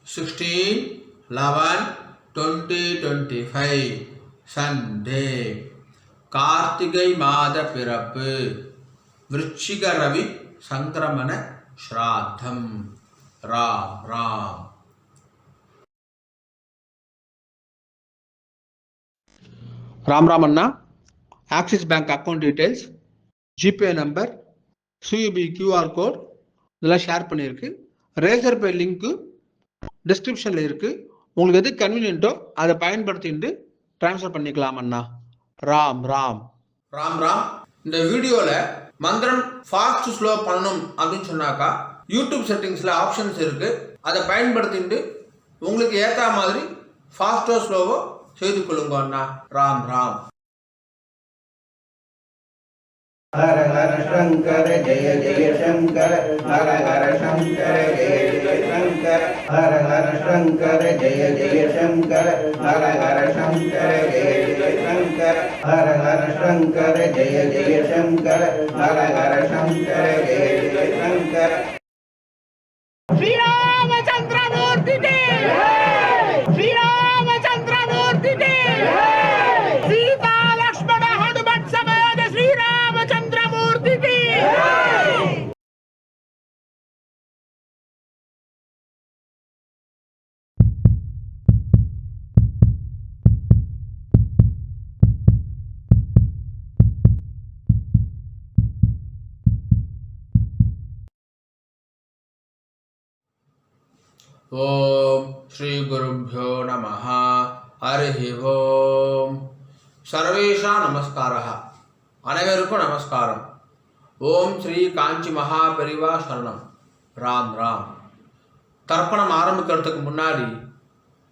16, 11, 2025 Sunday. Karthigai மாத பிறப்பு. விருச்சிக ரவி சங்கிரமண ஸ்ராத்தம். ராம் ராம். ராம் ராம் அண்ணா. Axis bank account details, GPay number, CUB QR code இதெல்லாம் ஷேர் பண்ணியிருக்கு. ரேசர் பே லிங்க்கு டிஸ்கிரிப்ஷனில் இருக்குது. உங்களுக்கு எது கன்வீனியன்ட்டோ அதை பயன்படுத்திட்டு ட்ரான்ஸ்ஃபர் பண்ணிக்கலாம் அண்ணா. ராம் ராம். ராம் ராம். இந்த வீடியோவில் மந்திரம் ஃபாஸ்ட் ஸ்லோ பண்ணணும் அப்படின்னு சொன்னாக்கா யூடியூப் செட்டிங்ஸில் ஆப்ஷன்ஸ் இருக்குது. அதை பயன்படுத்திட்டு உங்களுக்கு ஏற்ற மாதிரி ஃபாஸ்ட்டோ ஸ்லோவோ செய்து கொள்ளுங்க அண்ணா. ராம் ராம். हर हर शंकर जय जय शंकर, हर हर शंकर जय जय शंकर, हर हर शंकर जय जय शंकर, हर हर शंकर जय जय शंकर, हर हर शंकर जय जय शंकर, हर हर शंकर जय जय शंकर. श्री रामचंद्र मूर्ति के श्री रामचंद्र मूर्ति के सीता लक्ष्मण हनुमत समेत श्री रामचंद्र मूर्ति की. ஓம் ஸ்ரீ குருப்யோ நமஹ. ஹரி ஓம். சர்வேஷா நமஸ்காரः. அனைவருக்கும் நமஸ்காரம். ஓம் ஸ்ரீ காஞ்சி மகா பெரிவா சரணம். ராம் ராம். தர்ப்பணம் ஆரம்பிக்கிறதுக்கு முன்னாடி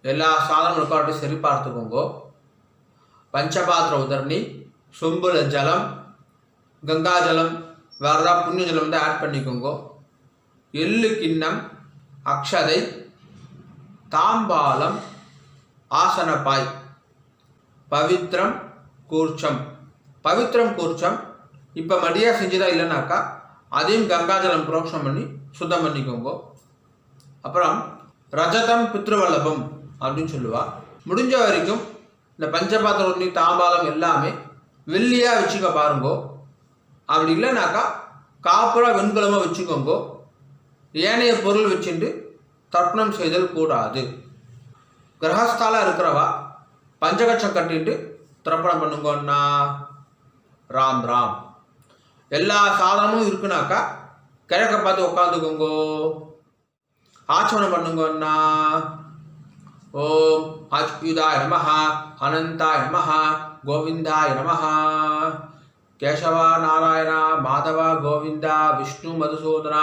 எல்லா சாதனம் ரெக்கார்டு சரி பார்த்துக்கோங்க. பஞ்சபாத்திர உதரணி, சொம்புல ஜலம், கங்கா ஜலம், வேறு ஏதாவது புண்ணிய ஜலம் வந்து ஆட் பண்ணிக்கோங்க. எள்ளு கிண்ணம், அக்ஷதை, தாம்பாலம், ஆசனப்பாய், பவித்ரம் கூர்ச்சம். பவித்ரம் கூர்ச்சம் இப்போ மடியாக செஞ்சுதா இல்லைனாக்கா அதையும் கங்காஜலம் புரோக்ஷம் பண்ணி சுத்தம் பண்ணிக்கோங்க. அப்புறம் ரஜதம் பித்ருவல்லபம் அப்படின்னு சொல்லுவா. முடிஞ்ச வரைக்கும் இந்த பஞ்சபாத்திர தாம்பாலம் எல்லாமே வெள்ளியாக வச்சுக்க பாருங்கோ. அப்படி இல்லைனாக்கா காப்புரா வெண்கலமாக வச்சுக்கோங்க. ஏனைய பொருள் வச்சுட்டு தர்ப்பணம் செய்தல் கூடாது. கிரகஸ்தாலாக இருக்கிறவா பஞ்சகட்சம் கட்டிட்டு தர்ப்பணம் பண்ணுங்கன்னா. ராம் ராம். எல்லா சாதனமும் இருக்குனாக்கா கிழக்க பார்த்து உட்காந்துக்கோங்க. ஆச்சமனம் பண்ணுங்கன்னா. ஓம் அச்சுதாய நமஹ, அனந்தாய நமஹ, கோவிந்தாய நமஹ. கேசவா நாராயண மாதவ கோவிந்த விஷ்ணு மதுசூதன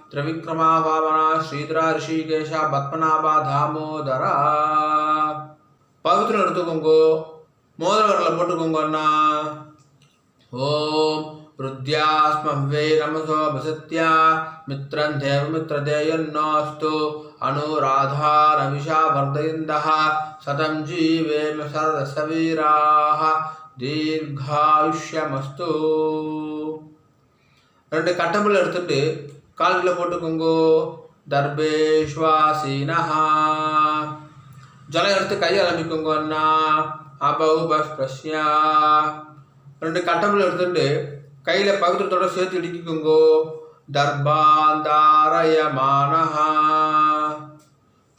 திரிவிக்ரமா வாமன ஸ்ரீதரா ரிஷிகேஷ பத்மநாபா தாமோதரா. பவித்திரம் எடுத்துக்கோங்க. மோதிர வரல போட்டுக்கோங்கன்னா. ஓம் ருத்யாஸ்மவே நமசோ வசத்யா மித்ரன் தேவ மித்ரதேயன்னோஸ்து அனுராதா ரவிஷா வர்தயந்தः சதம் ஜீவேம சரதசவீராः தீர்காயுஷ்யமஸ்து. ரெண்டு கட்டம்புல எடுத்துட்டு கால்களை போட்டுக்கோங்க. தர்பேஷ்வாசீனஹ. ஜலம் எடுத்து கையை அலம்பிக்கோங்க அண்ணா. அபௌபஸ்பிரஸ்யா. ரெண்டு கட்டம்புல எடுத்துட்டு கையில் பவித்திரத்தோட சேர்த்து இடிக்கிக்கோங்க. தர்பாந்தாரயமானஹ.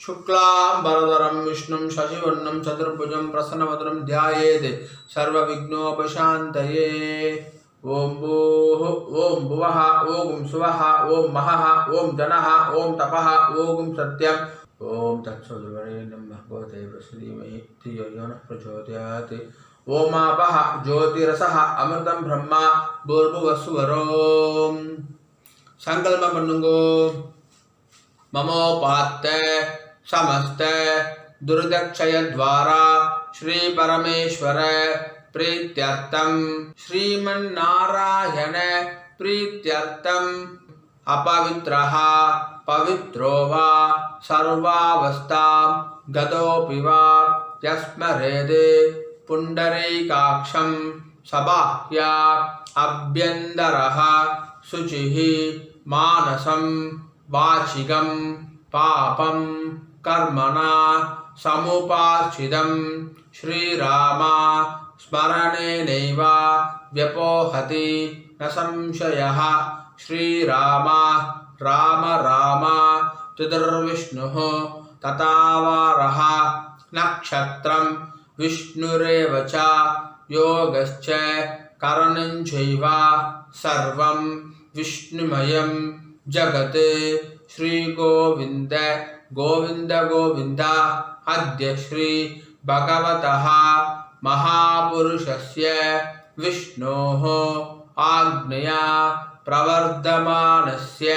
शुक्लांबरधरं विष्णुं शशिवर्णं चतुर्भुजं प्रसन्नवदनं ध्यायेत् सर्वविघ्नोपशान्तये. ओम भूः ओम भुवः ओम सुवः ओम महः ओम जनः ओम तपः ओम सत्यम्. ओम तत्सवितुर्वरेण्यं भर्गो देवस्य धीमहि धियो यो नः प्रचोदयात्. ओमापः ज्योतिरसः अमृतं ब्रह्म भूर्भुवस्सुवरोम्. संकल्पं பண்ணுங்கோ. ममोपात्त समस्त दुर्दक्षय द्वारा श्री परमेश्वर प्रीत्यर्थम श्रीमन्नारायण प्रीत्यर्थम अपवित्रः पवित्रो वा सर्वावस्थां गतोऽपि वा यस्मरेद् पुण्डरीकाक्षं सबाह्या अभ्यन्तरः शुचिः मानसं वाचिकं पापं कर्मणा समुपाश्रितं श्रीराम स्मरणेनैव व्यपोहति न संशयः। श्रीराम राम राम चतुर्विष्णुः तथावारः नक्षत्रं विष्णुरेव च योगश्च करणं चैव सर्वं विष्णुमयं जगत्। श्रीगोविन्द गोविन्द गोविन्द अद्य श्री भगवतः महापुरुषस्य विष्णोः आज्ञया प्रवर्धमानस्य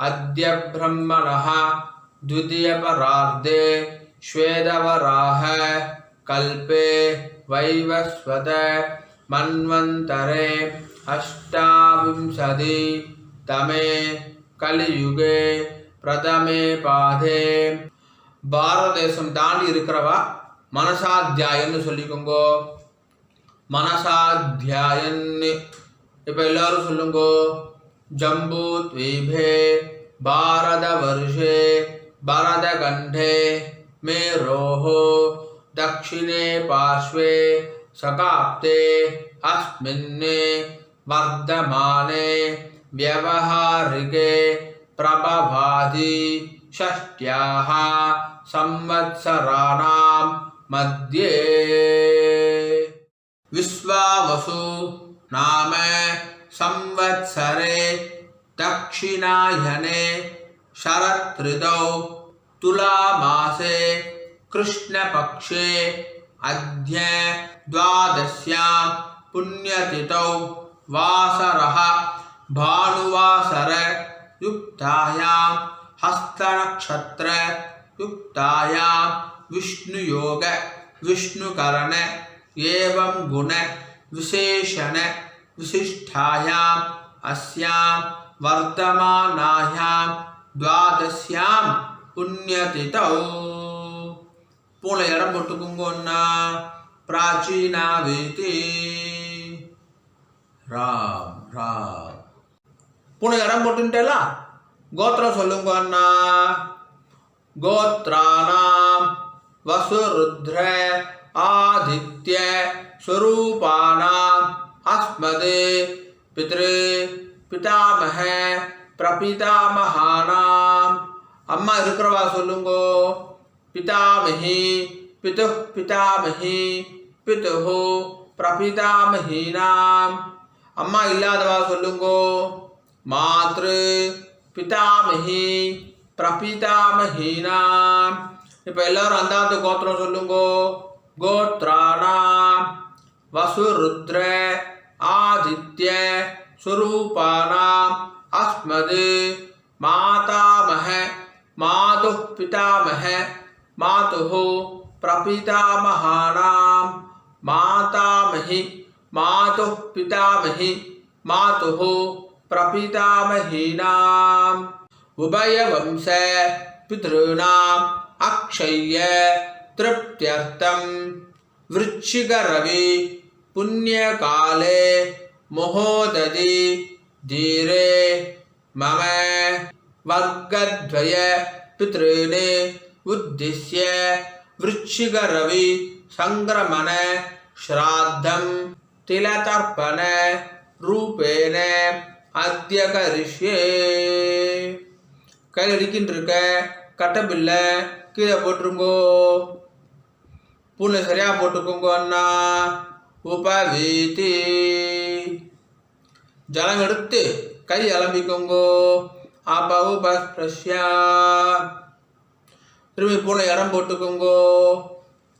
अद्य ब्रह्मणः द्वितीयपरार्धे श्वेतवराह कल्पे वैवस्वत मन्वन्तरे अष्टाविंशति तमे कलियुगे प्रथमे पादे பாரத தேசம் தாண்டி இருக்கிறவா மனசாத்தியாயன்னு சொல்லிக்கோங்கோ. மனசாத்தியாயன்னு இப்போ எல்லாரும் சொல்லுங்கோ. ஜம்பூ த்வீபே பாரத வருஷே பரத கண்டே மேரோஹோ தக்ஷிணே பார்ஷ்வே சகாப்தே அஸ்மின்னே வர்தமானே व्यवहारिके प्रभवादि षष्ट्याः संवत्सराणां मध्ये विश्वावसु नाम संवत्सरे दक्षिणायने शरदृतौ तुलामासे कृष्णपक्षे अद्य द्वादश्यां पुण्यतिथौ वासरः भानुवासर युक्तायां हस्तनक्षत्र युक्तायां विष्णुयोग विष्णुकरण एवं गुण विशेषण विशिष्टायां अस्यां वर्तमानायां द्वादश्यां पुण्यतिथौ पूर्ण इடம் போட்டுக்குங்கோன்னா प्राचीनावीति राम राम पूर्ण इடம் போட்டுட்டேலா கோத்திரம் சொல்லுங்க அண்ணா गोत्राणां वसुरुद्र आदित्य स्वरूपाणां अस्मद् पितृ पितामह प्रपितामहानां अम्मा இருக்கிறவா சொல்லுங்கோ पितामही पितुः पितामही पितुः प्रपितामहीनां अम्मा इल्लादवा சொல்லுங்கோ मातृ पितामही प्रपितामहीनां இப்போ எல்லாரும் அந்தாத்து கோத்திரம் சொல்லுங்கோ கோத்ராணாம் வசுருத்ர ஆதித்ய ஸ்வரூபானாம் அஸ்மத் மாதாமஹ மாதுः பிதாமஹ மாதுः பிரபிதாமஹானாம் மாதாமஹி மாதுः பிதாமஹி மாதுः प्रपितामहीनाम् उभयवंश पितॄणाम् अक्षय्य तृप्त्यर्थं वृश्चिकरवि पुण्यकाले महोदधि धीरे मम वर्गद्वय पितॄन् उद्दिश्य वृश्चिकरवि संक्रमण श्राद्धं तिलतर्पण रूपेण अद्य करिष्ये கையில் அடிக்கின்றிருக்க கட்டபில்லை கீழே போட்டுருங்கோ பூனை சரியாக போட்டுக்கோங்க அண்ணா உபவீதி ஜலம் எடுத்து கை அலம்பிக்கோங்கோ அப்ப உபஸ்பிரஷ்யா திரும்பி பூனை இடம் போட்டுக்கோங்கோ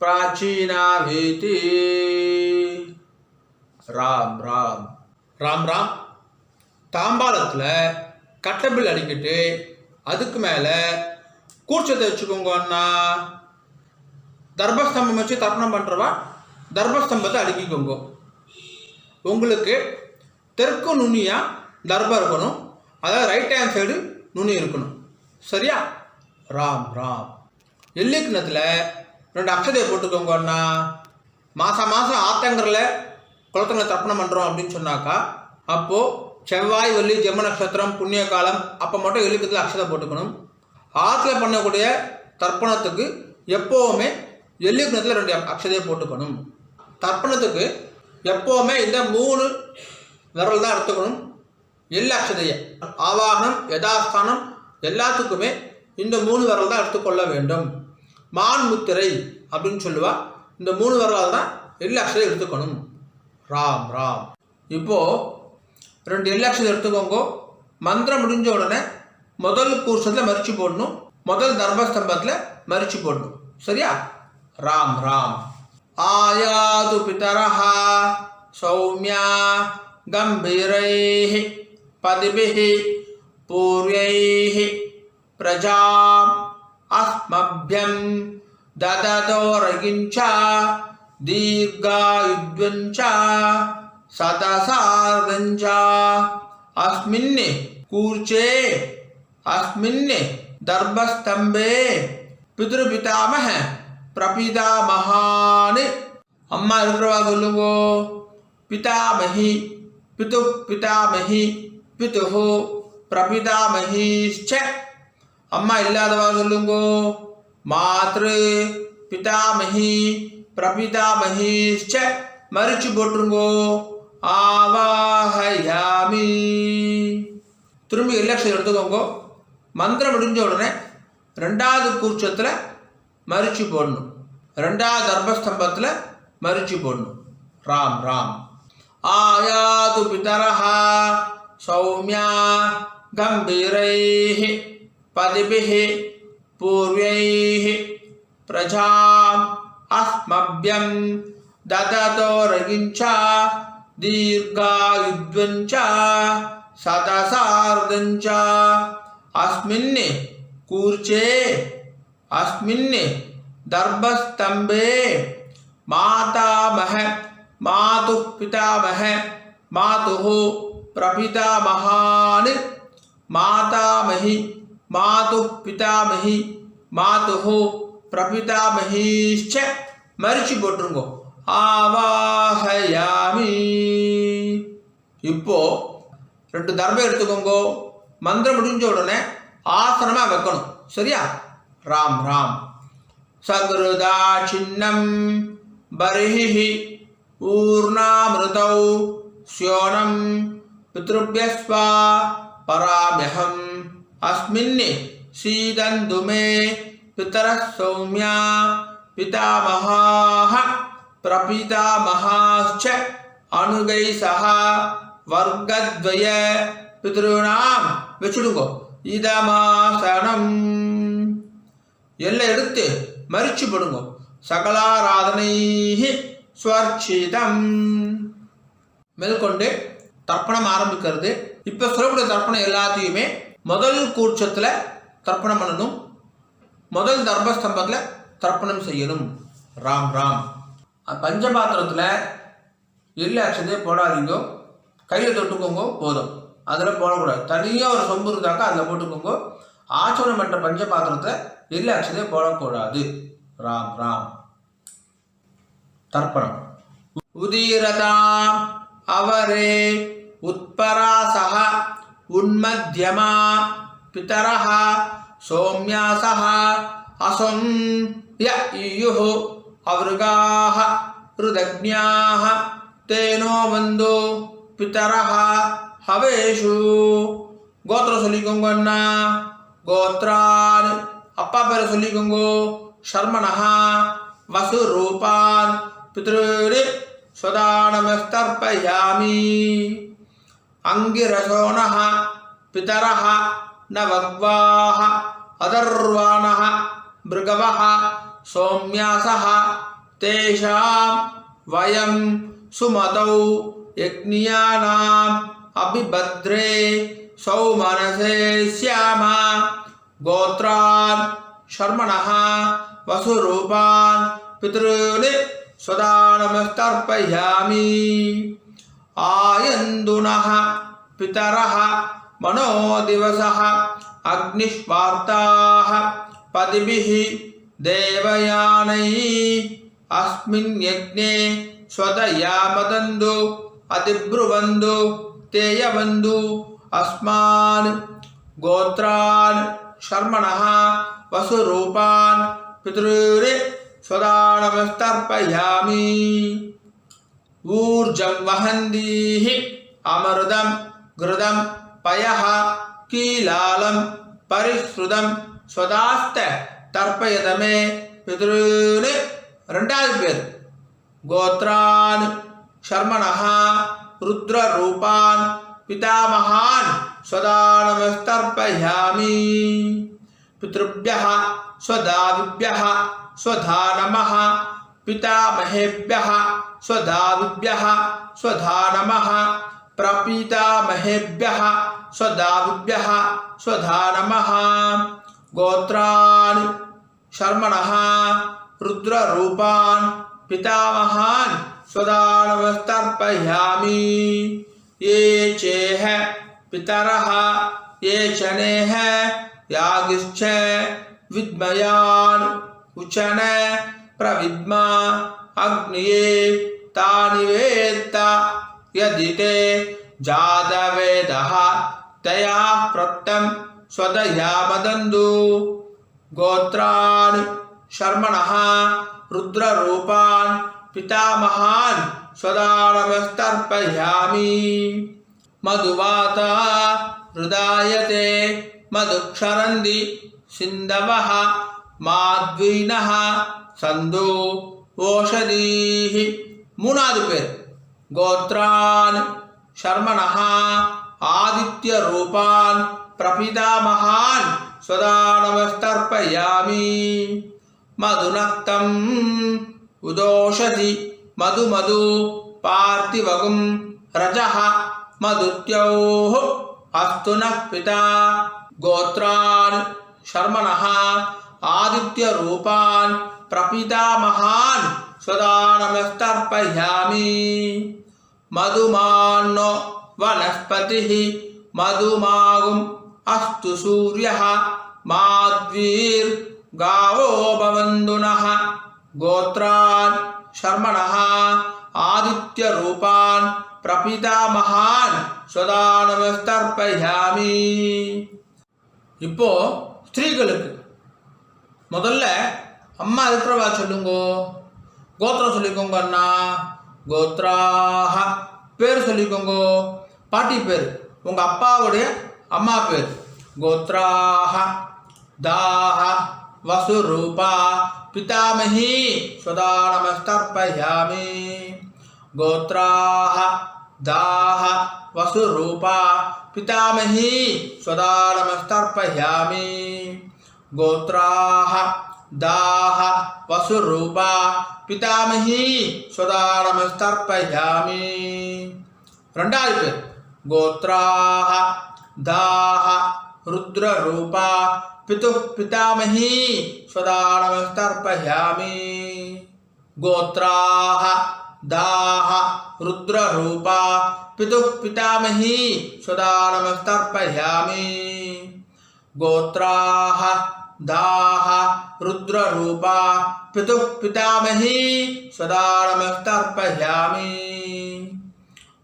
பிராச்சீனா வீதி ராம் ராம் ராம் ராம் தாம்பாளத்தில் கட்டபில் அடிக்கிட்டு அதுக்கு மேலே கூர்ச்சத்தை வச்சுக்கோங்க அண்ணா தர்பஸ்தம்பம் வச்சு தர்ப்பணம் பண்ணுறவா தர்பஸ்தம்பத்தை அடுக்கிக்கோங்க உங்களுக்கு தெற்கு நுனியாக தர்பம் இருக்கணும் அதாவது ரைட் ஹேண்ட் சைடு நுனி இருக்கணும் சரியா ராம் ராம் எள்ளி கிண்ணத்தில் 2 அக்ஷதையை போட்டுக்கோங்க அண்ணா மாதம் மாதம் ஆத்தங்கரில் குளத்தங்களை தர்ப்பணம் பண்ணுறோம் அப்படின்னு சொன்னாக்கா அப்போது செவ்வாய் வெள்ளி ஜென்ம நட்சத்திரம் புண்ணிய காலம் அப்போ மட்டும் எள்ளிக்கத்தில் அக்ஷதை போட்டுக்கணும் ஆற்றுல பண்ணக்கூடிய தர்ப்பணத்துக்கு எப்போவுமே எள்ளு கிணத்துல 2 அக்ஷதையை போட்டுக்கணும். தர்ப்பணத்துக்கு எப்போவுமே இந்த 3 விரல் தான் எடுத்துக்கணும். எள்ளு அக்ஷதையை ஆவாகனம் யதாஸ்தானம் எல்லாத்துக்குமே இந்த 3 விரல் தான் எடுத்துக்கொள்ள வேண்டும். மான் முத்திரை அப்படின்னு சொல்லுவா. இந்த 3 விரலால் தான் எள்ளு அக்ஷதை எடுத்துக்கணும். ராம் ராம். இப்போது 2 எள்ளு அக்ஷதை எடுத்துக்கோங்க. மந்திரம் முடிஞ்ச உடனே முதல் கூர்ஷத்தில் மரிச்சு போடணும். முதல் தர்மஸ்தம்பத்தில் மரிச்சு போடணும். சரியா? ராம் ராம். ஆயாது பிதரஹா சௌமியா கம்பீரைஹி பதிபிஹி பூர்வைஹி பிரஜாம் அஸ்மப்யம் தததோரகிஞ்சா தீர்காயுத்வஞ்சா சதசார்தஞ்சா அஸ்மின்னி கூர்ச்சே அஸ்மின்னி தர்பஸ்தம்பே பித்ருபிதாமஹ பிரபிதாமஹானி. அம்மா இருக்கிறவா சொல்லுங்கோ. பிதாமஹி பிது பிதாமஹி பிதுஹு பிரபிதாமஹீஷ்ச. அம்மா இல்லாதவா சொல்லுங்கோ. மாத்ரு பிதாமஹி பிரபிதாமஹீஷ்ச. மரிச்சு போட்டுருங்கோ. ஆவாஹயாமி. திரும்பி எல்லக்ஷன் எடுத்துக்கோங்க. மந்திரம் முடிஞ்ச உடனே 2வது கூர்ச்சத்தில் மரிச்சு போடணும். 2வது தர்பஸ்தம்பத்தில் மரிச்சு போடணும். ராம் ராம். ஆயாது பிதரஹா சௌமியா கம்பீரைஹி பதிபிஹி பூர்வைஹி பிரஜாம் அஸ்மப்யம் தததோரகிஞ்சா தீர்காயுத்வஞ்சா சதசார்தஞ்சா அஸ்மின்னி கூர்ச்சே அஸ்மின்னி தர்பஸ்தம்பே மாதாமஹ மாது பிதாமஹ மாதுஹு பிரபிதாமஹானி. மாதாமஹி மாது பிதாமஹி மாதுஹு பிரபிதாமஹீஷ்ச. மரிச்சு போட்டுருங்கோ. ஆவாஹயாமி. இப்போ 2 தர்பம் எடுத்துக்கோங்க. மந்திரம் முடிஞ்ச உடனே ஆசனமா வைக்கணும். சரியா? ராம் ராம். சக்ருதா சின்னம் பரிஹி ஊர்ணாமிருதௌ ஸ்யோனம் பித்ருப்யஸ்வா பராம்யஹம் அஸ்மின்னி சீதந்து மே பிதரः சௌம்யா பிதாமஹாः பிரபிதாமஹாश्च அனுகை சஹ வர்க்கத்வய பித்ருணாம். வச்சுடுங்கோ. இதமாசனம். எல்லாம் எடுத்து மரிச்சு போடுங்க. சகலாராதனைஹி ஸ்வர்ச்சிதம். மேற்கொண்டு தர்ப்பணம் ஆரம்பிக்கிறது. இப்போ சொல்லக்கூடிய தர்ப்பணம் எல்லாத்தையுமே முதல் கூர்ச்சத்தில் தர்ப்பணம் பண்ணணும். முதல் தர்பஸ்தம்பத்தில் தர்ப்பணம் செய்யணும். ராம் ராம். பஞ்சபாத்திரத்தில் எள்ளு அக்ஷதையை போடாதீங்க. கையில் தொட்டுக்கோங்க போதும். அதில் போடக்கூடாது. தனியாக ஒரு சொம்பு இருந்தாக்கா அதில் போட்டுக்கோங்க. ஆச்சமனம் பண்ணுற பஞ்சபாத்திரத்தில் எள்ளு அக்ஷதையை போடக்கூடாது. ராம் ராம். தர்ப்பணம். உதீரதாம் அவரே உத்பராசஹ உன்மத்யமா பிதரஹ சௌம்யாசஹ அசம் ய இயுஹு அவருகாஹ ருதக்ஞாஹ தேனோ வந்தோ பிதரஹ ஹவேஷு. கோத்திரம் சொல்லிக்கோங்க அண்ணா. கோத்ரான் அப்பா பேரை சொல்லிக்கோங்க. சர்மனஹா வசு ரூபான் பித்ருரி ஸ்வதானமஸ்தர்ப்பயாமி. அங்கிரசோனஹ பிதரஹ நவக்வாஹ அதர்வாணஹ மிருகவஹ சௌம்யாசஹ தேஷாம் வயம் சுமதௌ யக்ஞானாம் அபிபத்ரே சௌமனசே ஸ்யாமா. கோத்ரான் शर्मणः वसुरूपान् पितॄन् स्वदानमस्तर्पयामि। आयन्दुनः पितरः मनोदिवसः अग्निष्वार्ताः पदिभिः देवयानैः अस्मिन् यज्ञे स्वदयामदन्तु अतिब्रुवन्तु तेयवन्तु अस्मान् गोत्रान् शर्मणः वसुरूपान् पितॄन् सदा नमस्तर्पयामि। ऊर्जं वहन्तीः अमृतं घृतं पयः कीलालं परिश्रुतं स्वदास्त तर्पयत मे पितॄन्। ரெண்டாவது பேர் கோத்ரான் शर्मणः रुद्ररूपान् पितामहान् सदा नमस्तर्पयामि। पितृभ्यः स्वधाविभ्यः स्वधा नमः पितामहेभ्यः स्वधाविभ्यः स्वधा नमः प्रपितामहेभ्यः स्वधाविभ्यः स्वधा नमः। गोत्रान् शर्मणः रुद्ररूपान् पितामहान् सदा नमस्तर्पयामि। ये चेह पितरः ये चनेह यागिश्च विद्मयान् उचन प्रविद्मा अग्निये तानि वेत्त यदि ते जातवेदः तया प्रोक्तं स्वदया वदन्तु। गोत्रान् शर्मणः रुद्ररूपान् पितामहान् सदा नमस्तर्पयामि। मधुवाता हृदायते मधुक्षरन्ति सिन्धवः माद्वीनः सन्धो ओषधीः। மூணாவது பேர் கோத்ரான் शर्मणः आदित्यरूपान् प्रपितामहान् सदा नमस्तर्पयामि। मधुनक्तम् उदोषधि मधु पार्थिवगुं रजः मधुत्योः अस्तु नः पिता। गोत्रान् शर्मणः आदित्यरूपान् प्रपितामहान् सदा नमस्तर्पयामि। मधुमान्नो वनस्पतिः मधुमागुम् अस्तु सूर्यः माद्वीर्गावो भवन्तु नः। गोत्रान् शर्मणः आदित्यरूपान् प्रपितामहान् सदा नमस्तर्पयामि। இப்போ ஸ்திரீகளுக்கு முதல்ல அம்மா இருக்கிறவா சொல்லுங்கோ. கோத்திரம் சொல்லிக்கோங்க அண்ணா. கோத்ராஹ பேர் சொல்லிக்கோங்கோ. பாட்டி பேர் உங்க அப்பாவுடைய அம்மா பேர். கோத்ராஹ தாஹ वसुरूपा पितामही सदा नमस्तर्पयामि। गोत्राः दाः वसुरूपा पितामही सदा नमस्तर्पयामि। गोत्राः दाः वसुरूपा पितामही सदा नमस्तर्पयामि। ரெண்டாவது பேர் गोत्राः दाः रुद्ररूपा पितुः पितामही सदा नमस्तर्पयामि। गोत्राः दाः रुद्ररूपा पितुः पितामही सदा नमस्तर्पयामि। गोत्राः दाः रुद्ररूपा पितुः पितामही सदा नमस्तर्पयामि।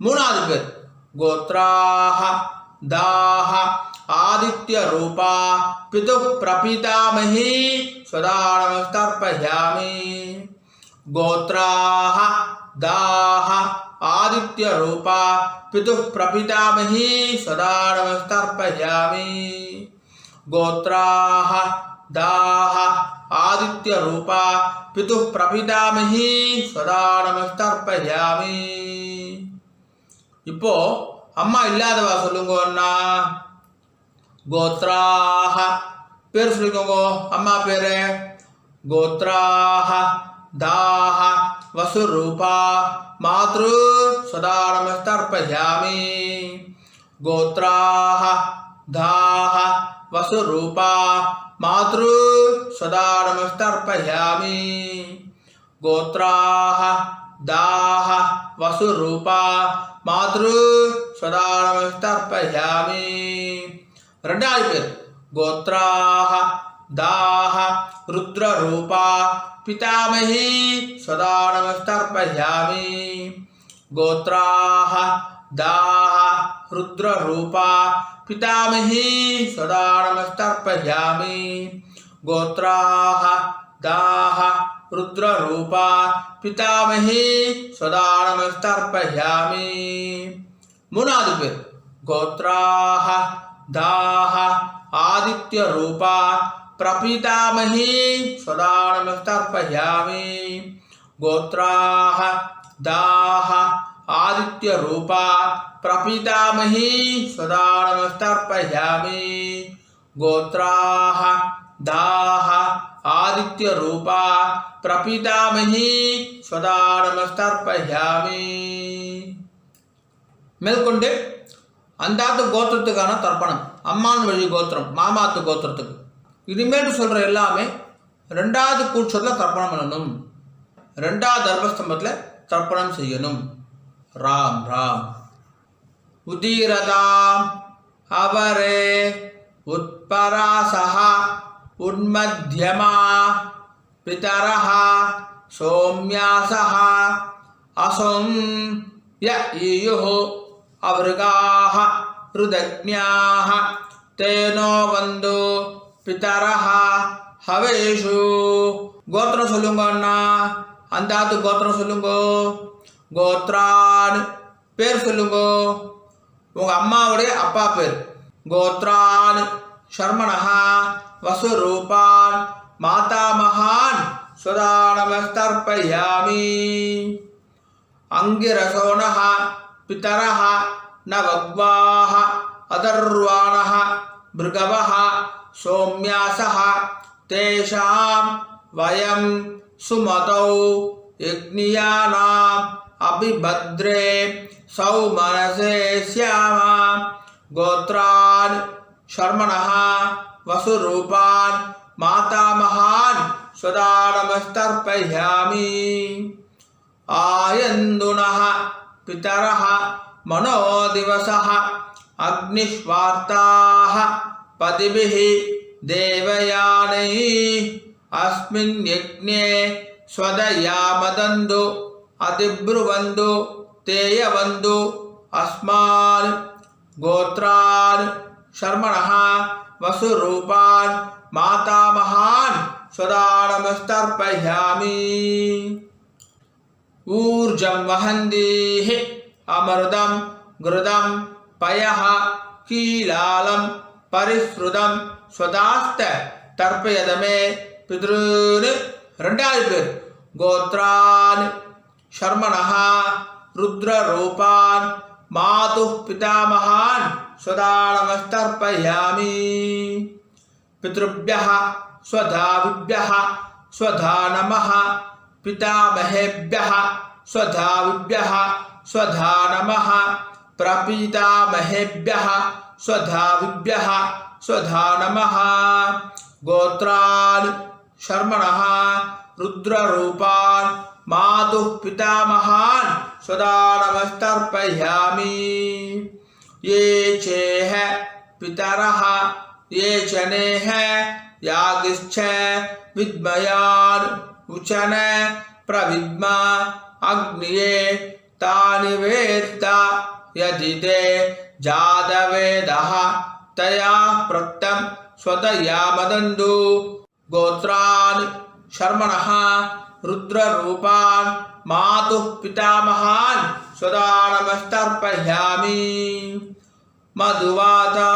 மூணாவது பேர் गोत्राः दाः आदित्यरूपा पितुः प्रपितामही सदा नमस्तर्पयामि। गोत्राः दाः आदित्यरूपा पितुः प्रपितामही सदा नमस्तर्पयामि। गोत्राः दाः आदित्यरूपा पितुः प्रपितामही सदा नमस्तर्पयामि। இப்போ அம்மா இல்லாதவா சொல்லுங்க அண்ணா. गोत्राः பேர் சொல்லிக்கோங்க அம்மா பேரு. गोत्राः दाः वसुरूपा मातृ सदा नमस्तर्पयामि। गोत्राः दाः वसुरूपा मातृ सदा नमस्तर्पयामि। गोत्राः दाः वसुरूपा मातृ सदा नमस्तर्पयामि। ரெண்டாவது பேர் गोत्राः दाः रुद्ररूपा पितामही सदा नमस्तर्पयामि। गोत्राः दाः रुद्ररूपा पितामही सदा नमस्तर्पयामि। गोत्राः दाः रुद्ररूपा पितामही सदा नमस्तर्पयामि மூணாவது பேர் கோத்ராः दाः आदित्यरूपा प्रपितामही सदा नमस्तर्पयामि गोत्राः दाः आदित्यरूपा प्रपितामही सदा नमस्तर्पयामि गोत्राः दाः आदित्यरूपा प्रपितामही सदा नमस्तर्पयामि மேற்கொண்டு அந்தாத்து கோத்திரத்துக்கான தர்ப்பணம், அம்மான் வழி கோத்திரம், மாமாத்து கோத்திரத்துக்கு. இனிமேல் சொல்கிற எல்லாமே ரெண்டாவது கூட்சத்தில் தர்ப்பணம் பண்ணணும், ரெண்டாவது தர்பஸ்தம்பத்தில் தர்ப்பணம் செய்யணும். ராம் ராம். உதீரதாம் அவரே உத்பராசஹ உன்மத்யமா பிதரஹ சோம்யாசஹ அசோம் ய ஈயுः அவருகாः ருதக்ஞாः தேனோ வந்து பிதரஹ ஹவேஷு. கோத்திரம் சொல்லுங்க அண்ணா, அந்தாத்து கோத்திரம் சொல்லுங்க. கோத்ரான் பேர் சொல்லுங்க, உங்கள் அம்மாவுடைய அப்பா பேர். கோத்ரான் ஷர்மணஹா வசுரூபான் மாதாமகான் சதா நமஸ்தர்ப்பயாமி. அங்கிரசோணஹ பிதரஹ நவக்வாஹ அதர்வாணஹ பிருகவஹ சோம்யாசஹ தேஷாம் வயம் சுமதௌ யக்ஞானாம் அபிபத்ரே சௌமனசே ஸ்யாமா. கோத்ரான் ஷர்மணஹ வசுரூபான் மாதாமகான் சதா நமஸ்தர்ப்பயாமி. ஆயந்துனஹ பிதரஹ மனோதிவசஹ அக்னிஷ்வார்த்தாஹ பதிபிஹ தேவயானைः அஸ்மின் யக்ஞே ஸ்வதயாமதந்து அதிப்ருவந்து தேயவந்து அஸ்மான். கோத்ரான் ஷர்மணஹ வசுரூபான் மாதாமகான் சதா நமஸ்தர்ப்பயாமி. ஊர்ஜம் வஹந்தீஹ அமிர்தம் கிருதம் பயஹ கீலாலம் பரிஸ்ருதம் ஸ்வதாஸ்த தர்ப்பயதமே பித்ருன்னு. ரெண்டாவது பேர் கோத்ரான் ஷர்மணஹ ருத்ரரூபான் மாதுः பிதாமகான் சதா நமஸ்தர்ப்பயாமி. பித்ருभ्यः स्वधाविभ्यः स्वधा नमः पितामहेभ्यः स्वधाविभ्यः स्वधा नमः प्रपितामहेभ्यः स्वधाविभ्यः स्वधा नमः. गोत्रान् शर्मणः रुद्ररूपान् मातुः पितामहान् सदा नमस्तर्पयामि. ये चेह पितरः ये चनेह यागिश्च विद्मयान् उचन प्रविद्मा अग्निये तानि वेत्त यदि ते जातवेदः तया प्रोक्तं स्वतया मदन्तु. गोत्रान् शर्मणः रुद्ररूपान् मातुः पितामहान् सदा नमस्तर्पयामि. मधुवाता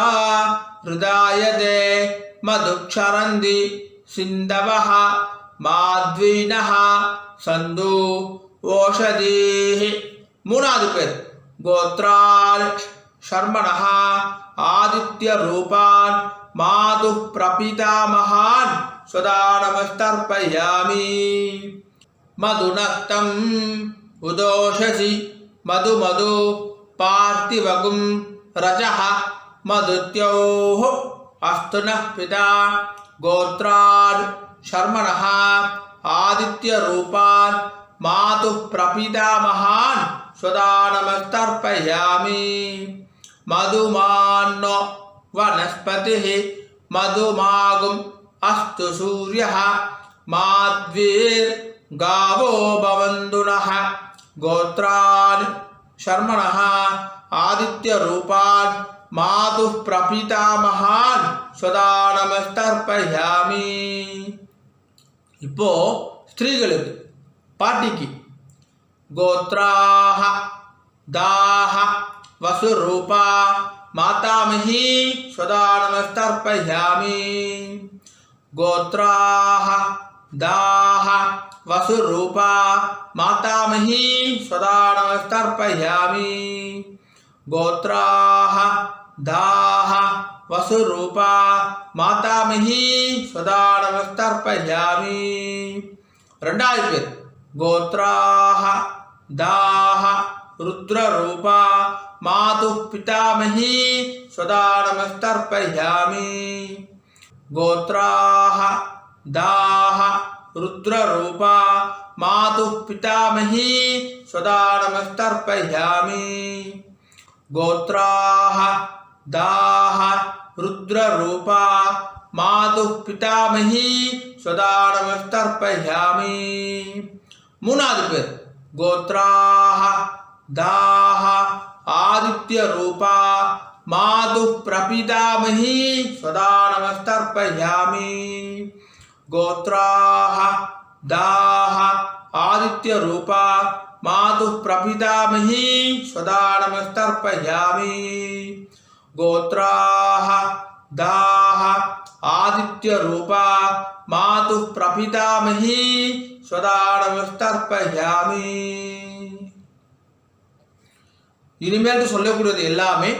हृदायते मधुक्षरन्ति सिन्धवः माध्वीनः सन्धु ओषधीः. மூணாவது பேர் கோத்ரான் ஷர்மணः ஆதித்யரூபான் மாதுः பிரபிதாமகான் சதா நமஸ்தர்ப்பயாமி. மதுநக்தம் உதோஷசி மது மது பார்த்திவகும் ரஜः மதுத்யோः அஸ்துனः பிதா. கோத்ரான் ஷர்மணः ஆதித்யரூபான் மாதுः பிரபிதாமகான் சதா நமஸ்தர்ப்பயாமி. மதுமான்னோ वनस्पतिः मधुमागुम् अस्तु सूर्यः माध्वीर्गावो भवन्तु नः. गोत्रान् शर्मणः आदित्यरूपान् मातुः प्रपितामहान् सदा நமஸ்தர்ப்பயாமி. இப்போ ஸ்திரீகளுக்கு பாட்டிக்கு கோத்ராஹ தாஹ வசுரூபா மாதாமஹி சதா நமஸ்தர்ப்பயாமி. கோத்ராஹ दाह वसुरूपा मातामही सदा नमस्तर्पयामि. गोत्राः दाह वसुरूपा मातामही सदा नमस्तर्पयामि. ரெண்டாவது பேர் கோத்ராः दाह रुद्ररूपा मातुः पितामही सदा नमस्तर्पयामि. गोत्राः दाह रुद्ररूपा मातुः पितामही सदा नमस्तर्पयामि. गोत्राः दाह रुद्ररूपा मातुः पितामही सदा नमस्तर्पयामि. மூணாவது பேர் கோத்ராः दाह आदित्यरूपा मातुः प्रपितामही सदा नमस्तर्पयामि. गोत्राः दाह आदित्यरूपा मातुः प्रपितामही सदा नमस्तर्पयामि. गोत्राः दाह आदित्यरूपा मातुः प्रपितामही सदा नमस्तर्पयामि. இனிமேல் சொல்லக்கூடியது எல்லாமே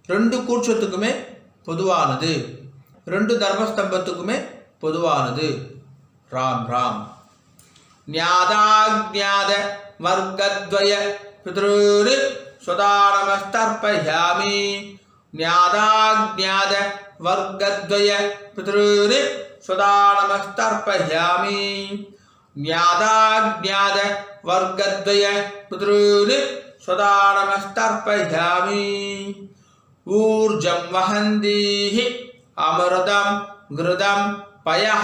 ரெண்டு கூர்ச்சத்துக்குமே பொதுவானது, ரெண்டு தர்மஸ்தம்பத்துக்குமே பொதுவானது. ராம் ராம். ஞாதாக்ஞாத வர்க்கத்வய பித்ருர் சதா நமஸ்தர்ப்பயாமி. ஞாதாக்ஞாத வர்க்கத்வய பித்ருர் சதா நமஸ்தர்ப்பயாமி. ஞாதாக்ஞாத வர்க்கத்வய பித்ருர் सदा नमस्तर्पयामि. ऊर्जं वहन्तीः अमृतं घृतं पयः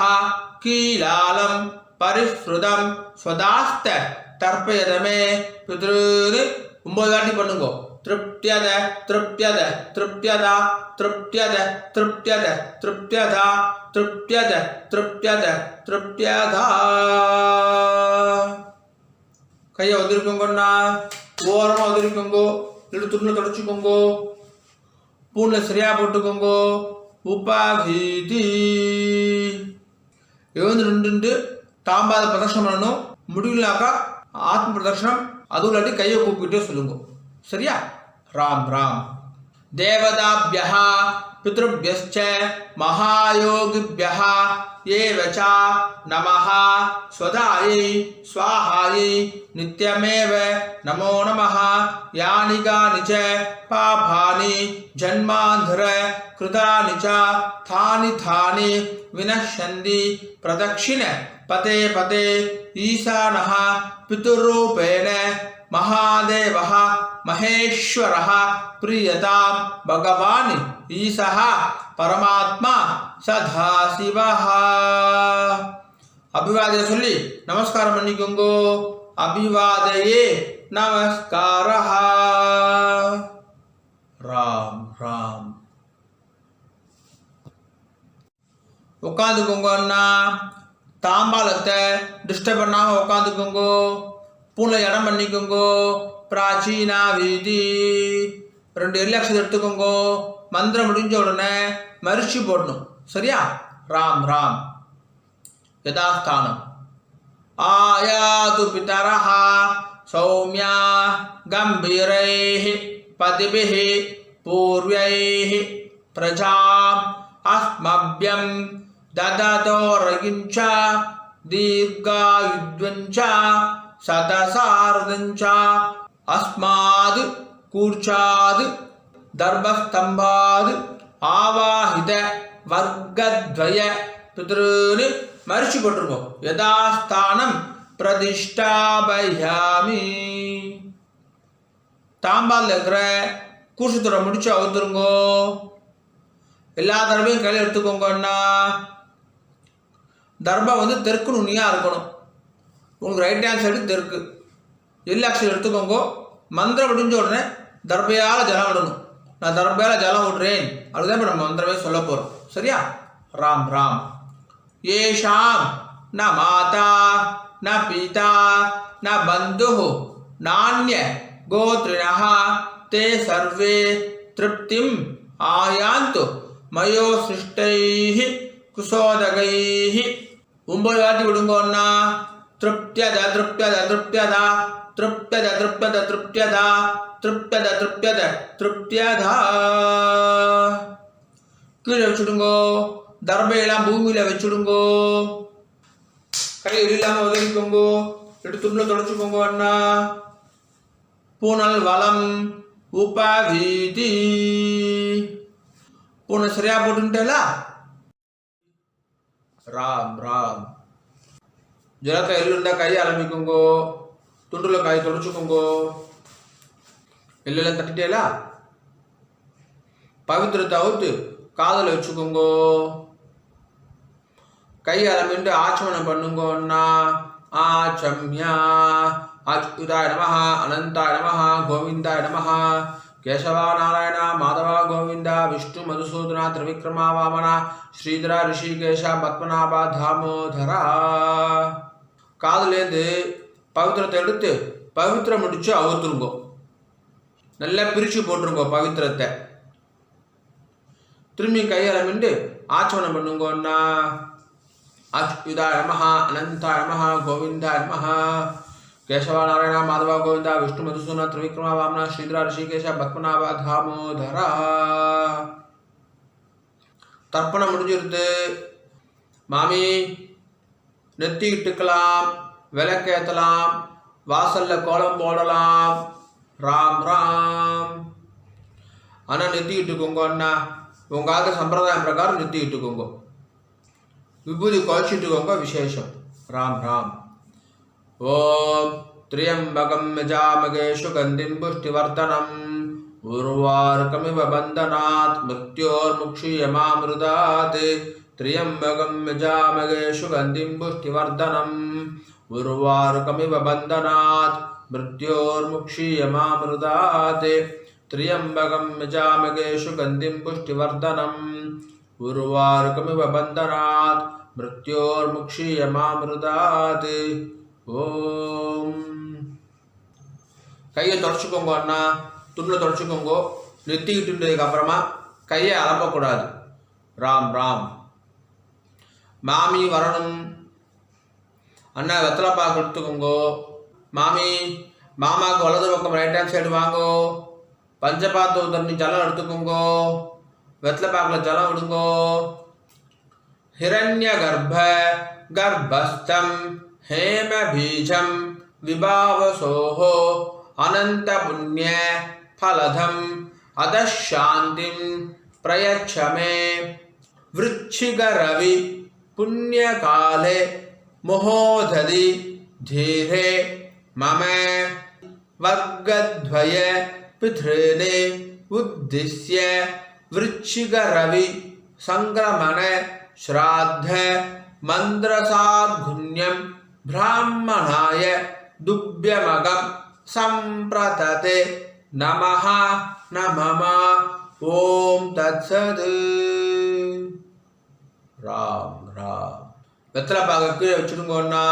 कीलालं परिश्रुतं स्वदास्त तर्पयद मे पितृन्. 9 வாட்டி பண்ணுங்க. तृप्त्यद तृप्त्यद तृप्त्यद तृप्त्यद तृप्त्यद तृप्त्यद तृप्त्यद तृप्त्यद तृप्त्यद. கையை வந்திருக்கோங்கண்ணா, ஓரமாக வந்திருக்கோங்கோ, இல்லை துணியில் தொடச்சிக்கோங்கோ, பூனில் சரியாக போட்டுக்கோங்கோ. உபாகீதி எழுந்து நின்று தாம்பாத பிரதர்ஷனம் பண்ணணும். முடியலனாக்கா ஆத்ம பிரதர்ஷனம், அதுவும் இல்லாட்டி கையை கூப்பிட்டே சொல்லுங்க. சரியா? ராம் ராம். தேவதாபியः பித்ருभ्यश्च महायोगिभ्यः एव च नमः स्वदायै स्वाहायै नित्यमेव नमो नमः. यानि कानि च पापानि जन्मान्धर कृतानि च थानि थानि विनश्यन्ति प्रदक्षिण पते पते ईशानः पितुरूपेण महादेवः महेश्वरः प्रियतां भगवान् ईशः परमात्मा सदाशिवः. अभिवादय சொல்லி நமஸ்காரம் பண்ணிக்கோங்க. अभिवादये नमस्कारः. राम राम. உட்காந்துக்கோங்க அண்ணா. தாம்பாலத்தை டிஸ்டர்ப் பண்ணாமல் உட்காந்துக்கோங்க. பூனை இடம் பண்ணிக்கோங்கோ. பிராச்சீனா வீதி 2 எல்லக்ஷன் எடுத்துக்கோங்கோ. மந்திரம் முடிஞ்ச உடனே மரிச்சு போடணும். சரியா? ராம் ராம். யதாஸ்தானம். ஆயாது பிதரஹ சௌமியா கம்பீரைஹ பதிபிஹ பூர்வைஹ பிரஜாம் அஸ்மப்யம் தததோரகிஞ்ச தீர்காயுத்வஞ்ச சதசாரதஞ்ச அஸ்மாத் கூர்ச்சாத் தர்பஸ்தம்பாத் ஆவாஹித வர்க்கத்வய பித்ருன்னு மரிச்சு போட்டிருக்கோம். யதாஸ்தானம் பிரதிஷ்டாபயாமி. தாம்பால் இருக்கிற கூர்ச்சத்தோட முடிச்சு அவுத்துருங்கோ. எல்லா தர்பையும் கையில் எடுத்துக்கோங்கன்னா. தர்பம் தெற்கு நுனியாக இருக்கணும். உங்களுக்கு ரைட் ஹேண்ட் சைடு தெற்கு. எல்லா அக்ஷரம் எடுத்துக்கோங்க. மந்திரம் முடிஞ்ச உடனே தர்பையால் ஜலம் விடணும். நான் தர்பையால் ஜலம் விடுறேன். அதுதான் இப்போ நம்ம மந்திரமே சொல்ல போகிறோம். சரியா? ராம் ராம். ஏஷாம் ந மாதா ந பிதா ந பந்து நானிய கோத்ரிணः தே சர்வே திருப்திம் ஆயாந்து மயோ சிருஷ்டைः குசோதகைः. 9 வாட்டி விடுங்கோன்னா திருப்தியத திருப்தியத திருப்தியதா திருப்தியத திருப்தியத திருப்தியதா திருப்தியத திருப்தியத திருப்தியதா. கீழே வச்சுடுங்கோ. தர்பையெல்லாம் பூமியில் வச்சுடுங்கோ. கை இல்லாமல் உதவிக்கோங்கோ. எடுத்து துணில் தொடச்சுக்கோங்க. அண்ணா பூனல் வளம் உபவீதி. பூனை சரியா போட்டுட்டேலா? ராம் ராம். ஜலத்தை எள்ளுண்டா கையை ஆரம்பிக்குங்கோ. துண்டில் காய் தொடச்சுக்கோங்கோ. எள்ளெல்லாம் தட்டிட்டேலா? பவித்திரத்தை அவுத்து காதில் வச்சுக்கோங்கோ. கை ஆரம்பிட்டு ஆச்சமனம் பண்ணுங்கோன்னா ஆச்சம்யா அச்சுதாய நமஹ அனந்தாய நமஹ கோவிந்தாய நமஹ கேசவா நாராயண மாதவா கோவிந்தா விஷ்ணு மதுசூதனா திரிவிக்ரமா வாமனா ஸ்ரீதரா ரிஷிகேஷா பத்மநாபா தாமோதரா. காதுலேருந்து பவித்திரத்தை எடுத்து பவித்திரம் முடிச்சு அவுத்துருங்கோ. நல்லா பிரித்து போட்டுருங்கோ பவித்திரத்தை. திரும்பி கையாளமிண்டு ஆச்சமனம் பண்ணுங்கோன்னா அச்சுதாய நமஹ அனந்தாய நமஹ கோவிந்தாய நமஹ கேசவா நாராயண மாதவா கோவிந்தா விஷ்ணு மதுசூதனா திரிவிக்ரமா வாமனா ஸ்ரீதரா ரிஷிகேஷா பத்மநாபா தாமோதரா. தர்ப்பணம் முடிஞ்சிருது. மாமி நெத்தி இட்டுக்கலாம், விளக்கேற்றலாம், வாசல்ல கோலம் போடலாம். ராம் ராம். ஆனால் நெத்தி இட்டுக்கோங்க. அண்ணா உங்காத சம்பிரதாயம் பிரகாரம் நெத்தி இட்டுக்கோங்க. விபூதி குழச்சிட்டுக்கோங்க. விசேஷம். ராம் ராம். ஓம் திரியம்பகம் யஜாமகே சுகந்திம் புஷ்டிவர்தனம் உர்வாருகமிவ பந்தனாத் மிருத்யோர்முக்ஷீயமாமிருதாத். திரியம்பகம் யஜாமகே சுகந்திம் புஷ்டிவர்தனம் உர்வாருகமிவ பந்தனாத் மிருத்யோர்முக்ஷீயமாமிருதாத். திரியம்பகம் யஜாமகே சுகந்திம் புஷ்டிவர்தனம் உர்வாருகமிவ பந்தனாத் மிருத்யோர்முக்ஷீயமாமிருதாத். ஓம். கையை தொடச்சிக்கோங்க. அண்ணா துணில் தொடச்சிக்கோங்க. நெத்திக்கிட்டுன்றதுக்கு அப்புறமா கையை அலம்பக்கூடாது. ராம் ராம். மாமி வரணும். அண்ணா வெத்தலைப்பாக்கு எடுத்துக்கோங்கோ. மாமி மாமாவுக்கு வலது பக்கம் ரைட் ஹேண்ட் சைடு வாங்கோ. பஞ்சபாத்து தண்ணி ஜலம் எடுத்துக்கோங்கோ. வெத்தலைப்பாக்கில் ஜலம் விடுங்கோ. ஹிரண்ய கர்ப்ப கர்ப்பஸ்தம் हेम बीजम विभावसोहो अनंत पुण्य फलधम अदशांतिम प्रयच्छ मे वृश्चिक रवि पुण्य काले मोहोदधि धीरे मम वर्गद्वय पितृने उद्दिश्य वृश्चिक रवि संक्रमण श्राद्ध मंत्रसार्गुण्यम ब्राह्मणाय दुभ्यमगम संप्रतते नमः नमः. ओम तत्सत्. ராம் ராம். வெத்தலைப்பாக கீழே வச்சுடுங்கோன்னா.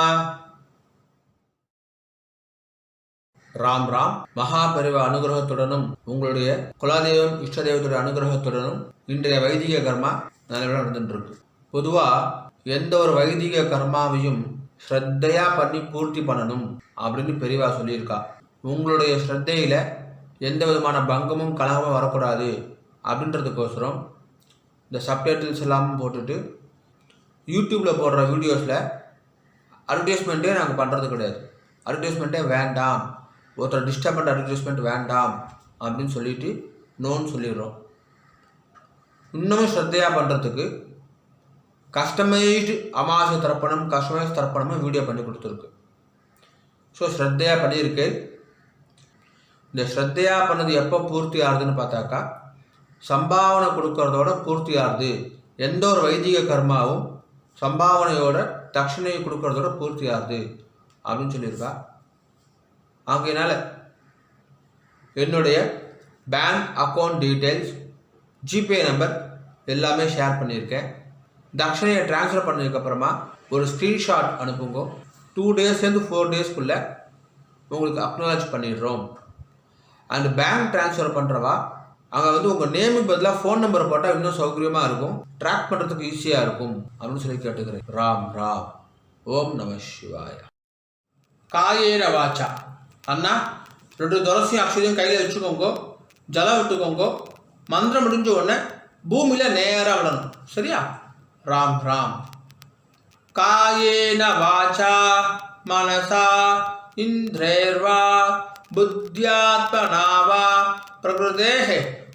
ராம் ராம். மகாபரிவ அனுகிரகத்துடனும் உங்களுடைய குலதெய்வம் இஷ்ட தெய்வத்துடைய அனுகிரகத்துடனும் இன்றைய வைதிக கர்மா நல்ல நடந்துட்டு இருக்கு. பொதுவாக எந்த ஒரு வைதிக கர்மாவையும் ஸ்ரத்தையா பண்ணி பூர்த்தி பண்ணணும் அப்படின்னு பெரியவா சொல்லியிருக்கா. உங்களுடைய ஸ்ரத்தையில் எந்த விதமான பங்கமும் கலகமும் வரக்கூடாது அப்படின்றதுக்கோசரம் இந்த சப்டைட்டில்ஸ் எல்லாம் போட்டுட்டு யூடியூப்பில் போடுற வீடியோஸில் அட்வர்டைஸ்மெண்ட்டே நாங்கள் பண்ணுறது கிடையாது. அட்வர்டைஸ்மெண்ட்டே வேண்டாம், ஒருத்தர் டிஸ்டர்ப் பண்ணுற அட்வர்டைஸ்மெண்ட் வேண்டாம் அப்படின்னு சொல்லிட்டு நோன்னு சொல்லிடுறோம். இன்னமும் ஸ்ரத்தையாக பண்ணுறதுக்கு கஸ்டமைஸ்டு அமாவாசை தர்ப்பணம் கஸ்டமைஸ் தர்ப்பணமும் வீடியோ பண்ணி கொடுத்துருக்கு. ஸோ ஸ்ரத்தையாக பண்ணியிருக்கு. இந்த ஸ்ரத்தையாக பண்ணது எப்போ பூர்த்தி ஆகுதுன்னு பார்த்தாக்கா சம்பாவனை கொடுக்கறதோட பூர்த்தி ஆகுது. எந்த ஒரு வைதிக கர்மாவும் சம்பாவனையோட தட்சிணையை கொடுக்கறதோட பூர்த்தி ஆகுது அப்படின்னு சொல்லியிருக்கா. ஆகையினால என்னுடைய bank account details, GPay number எல்லாமே ஷேர் பண்ணியிருக்கேன். தட்சணையை ட்ரான்ஸ்ஃபர் பண்ணதுக்கப்புறமா ஒரு ஸ்க்ரீன்ஷாட் அனுப்புங்க. 2 டேஸ்லேருந்து 4 டேஸ்க்குள்ளே உங்களுக்கு அக்னாலஜ் பண்ணிடுறோம். அண்ட் பேங்க் ட்ரான்ஸ்ஃபர் பண்ணுறவா அங்கே உங்கள் நேமுக்கு பதிலாக ஃபோன் நம்பரை போட்டால் இன்னும் சௌகரியமாக இருக்கும், ட்ராக் பண்ணுறதுக்கு ஈஸியாக இருக்கும் அப்படின்னு சொல்லி கேட்டுக்கிறேன். ராம் ராம். ஓம் நம சிவாய. காயேன வாச்சா. அண்ணா 2 துளசியும் அக்ஷதையும் கையில் வச்சுக்கோங்க, ஜலம் விட்டுக்கோங்க. மந்திரம் முடிஞ்ச உடனே பூமியில் நேராக விடணும். சரியா? ராம் ராம். காயேன வாச்சா மனசா இந்திரேர்வா புத்தியாத்மனா வா பிரகிருதேஹ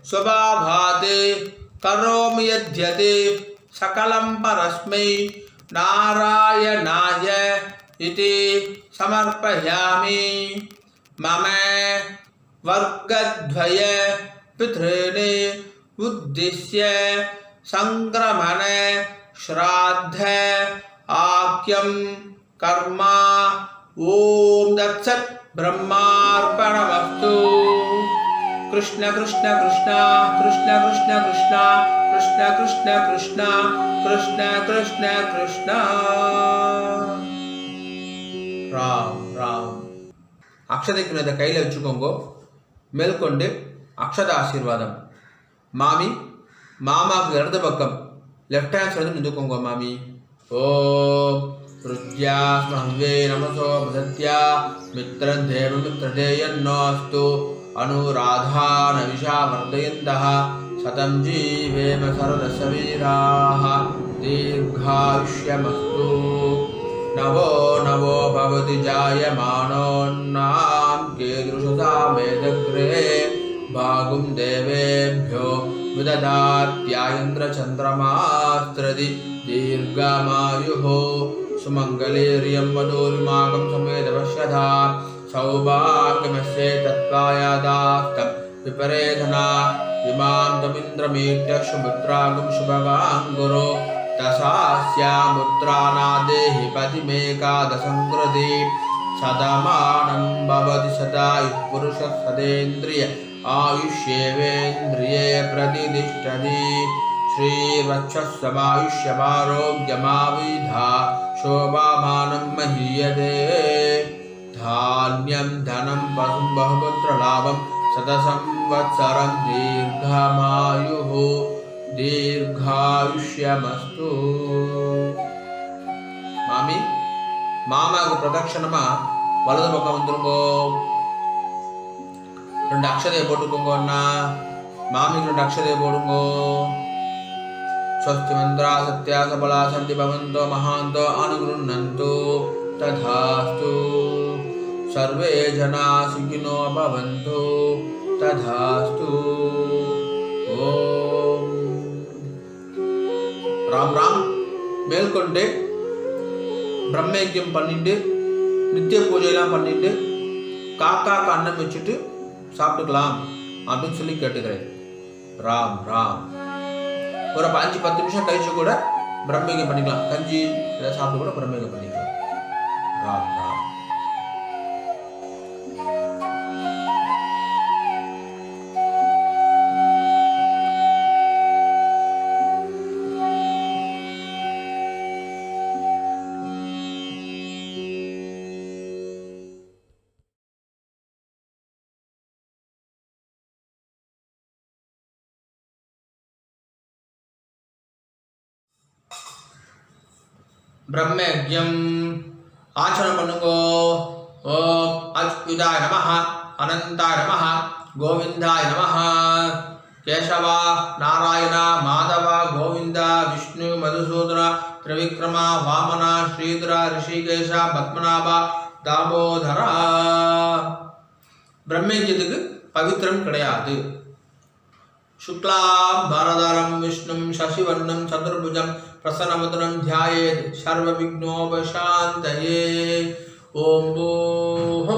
ஸ்வபாவாதே கரோமி யத்யதே சகலம் பரஸ்மை நாராயணாய இதி சமர்ப்பயாமி. மம வர்க்கத்வய பித்ருனே உத்திஸ்ய சங்கிரமண ஸ்ராத்த ஆக்யம் கர்மா. ஓம் தத்சத். பிரம்மார்ப்பணமஸ்து. கிருஷ்ண கிருஷ்ண கிருஷ்ணா கிருஷ்ண கிருஷ்ண கிருஷ்ணா கிருஷ்ண கிருஷ்ண கிருஷ்ணா கிருஷ்ண கிருஷ்ண கிருஷ்ணா. ராம் ராம். அக்ஷதைக்கு இதை கையில் வச்சுக்கோங்க. மேற்கொண்டு அக்ஷத ஆசீர்வாதம். மாமி மாமாவுக்கு இடது பக்கம் லெஃப்ட் ஹேண்ட் சைடு நின்றுக்கோங்க மாமி. ஓம் ருத்யா ஸ்மஹ்வே நமசோ பிரசத்யா மித்ரம் தேவ மித்ரதேயன்னோஸ்து அனுராதான விஷா வர்தயந்தः சதம் ஜீவேம சரதசவீராः தீர்காயுஷ்யமஸ்து. நவோ நவோ பவதி ஜாயமானோன்னாம் கீதృஷசா மேதக்ரே பாகும் தேவேभ्यो விததாத்யாயந்திரச்சந்திரமாஸ்திரதி தீர்காமாயுः சுமங்கலேரியம் வதோரிமாகம் சமேதபஷ்யதா சௌபாகியமஸ்யே தத்வாயாதாஸ்தம் விபரேதனா இமாம் தமிந்திரமீட்ய சுமுத்ராகும் சுபகாங்குரு தசாஸ்யாமுத்ராநாதேஹி பதிமேகாதசங்கிருதி சதமானம் பவதி சதாயுः புருஷः சதேந்திரிய ஆயுஷ்யேவேந்திரியே பிரதிதிஷ்டதி. ஸ்ரீவத்சமாயுஷ்யமாரோக்யமாவிதா சோபாமானம் மஹீயதே. தான்யம் தனம் பசும் பகுபுத்திரலாபம் சதசம்வத்சரம் தீர்ఘமாயுः தீர்காயுஷ்யமஸ்து. மாமி மாமாவுக்கு பிரதட்சணமா வலது பக்கம் வந்துருங்கோ. 2 அக்ஷதையை போட்டுக்கோங்க அண்ணா. மாமிக்கு 2 அக்ஷதையை போடுங்கோ. ஸ்வஸ்தி மந்திரா சத்யா சபலா சந்தி பவந்தோ மகாந்தோ அனுகிருண்ணந்து ததாஸ்து. சர்வே ஜனா சுகினோ பவந்து ததாஸ்து. ஓம் ராம் ராம். மேற்கொண்டு பிரம்மயஜ்யம் பண்ணிட்டு நித்திய பூஜையெல்லாம் பண்ணிட்டு காக்காக்கு அன்னம் வச்சுட்டு சாப்பிட்டுக்கலாம் அப்படின்னு சொல்லி கேட்டுக்கிறேன். ராம் ராம். ஒரு 5-10 நிமிஷம் கழிச்சு கூட பிரம்மயஜ்யம் பண்ணிக்கலாம். கஞ்சி இதை சாப்பிட்டு கூட பிரம்மயஜ்யம் பண்ணிக்கலாம். ராம் ராம். பிரம்மயஜ்யம் ஆச்சரணம் பண்ணுங்கோ. ஓம் அச்சுதாய நமஹ, அனந்தாய நமஹ, கோவிந்தாய நமஹ. கேசவா நாராயண மாதவ கோவிந்த விஷ்ணு மதுசூதன திரிவிக்ரம வாமன ஸ்ரீதர ரிஷிகேஷ பத்மநாப தாமோதரா. பிரம்மயஜ்யத்துக்கு பவித்திரம் கிடையாது. சுக்லாம் பரதரம் விஷ்ணும் சசிவர்ணம் சதுர்புஜம் பிரசன்னவதனம் த்யாயேத் சர்வ விக்னோபசாந்தயே. ஓம் பூஹ